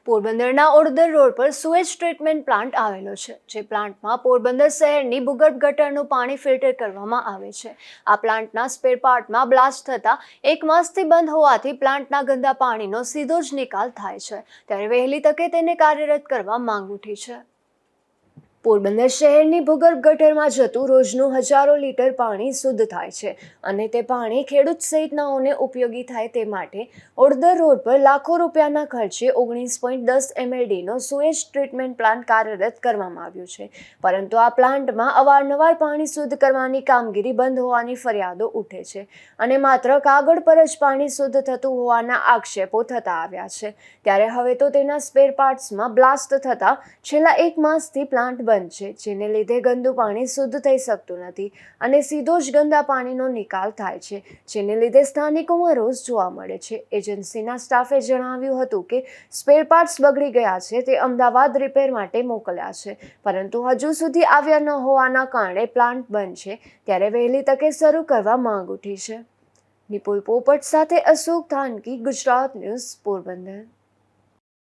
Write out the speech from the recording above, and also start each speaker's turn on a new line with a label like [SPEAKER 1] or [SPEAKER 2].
[SPEAKER 1] પોરબંદરના ઓડદર રોડ પર sewage treatment plant આવેલો છે, જે પ્લાન્ટમાં પોરબંદર શહેરની ભૂગર્ભ ગટરનું પાણી ફિલ્ટર કરવામાં આવે છે. આ પ્લાન્ટના સ્પેર પાર્ટમાં બ્લાસ્ટ થતા 1 માસથી બંધ હોવાથી પ્લાન્ટના ગંદા પાણીનો સીધો જ નિકાલ થાય છે, ત્યારે વહેલી તકે તેને કાર્યરત કરવા માંગ ઉઠી છે. પોરબંદર શહેરની ભૂગર્ભ ગટરમાં જતું રોજનું હજારો લીટર પાણી શુદ્ધ થાય છે અને તે પાણી ખેડૂત સહિતનાઓને ઉપયોગી થાય તે માટે ઓડદર રોડ પર લાખો રૂપિયાના ખર્ચે 19.10 MLDનો સુએજ ટ્રીટમેન્ટ પ્લાન્ટ કાર્યરત કરવામાં આવ્યું છે. પરંતુ આ પ્લાન્ટમાં અવારનવાર પાણી શુદ્ધ કરવાની કામગીરી બંધ હોવાની ફરિયાદો ઉઠે છે અને માત્ર કાગળ પર જ પાણી શુદ્ધ થતું હોવાના આક્ષેપો થતા આવ્યા છે. ત્યારે હવે તો તેના સ્પેર પાર્ટ્સમાં બ્લાસ્ટ થતા છેલ્લા 1 માસથી પ્લાન્ટ બંધ છે, જેને લીધે ગંદુ પાણી શુદ્ધ થઈ શકતું નથી અને સીધો જ ગંદા પાણીનો નિકાલ થાય છે, જેને લીધે સ્થાનિકોમાં રોષ જોવા મળે છે. એજન્સીના સ્ટાફે જણાવ્યું હતું કે સ્પેર પાર્ટ્સ બગડી ગયા છે, તે અમદાવાદ રિપેર માટે મોકલ્યા છે, પરંતુ હજુ સુધી આવ્યા ન હોવાના કારણે પ્લાન્ટ બંધ છે, ત્યારે વહેલી તકે શરૂ કરવા માંગ ઉઠી છે. નિપુલ પોપટ સાથે અશોક થાનકી, ગુજરાત ન્યૂઝ, પોરબંદર.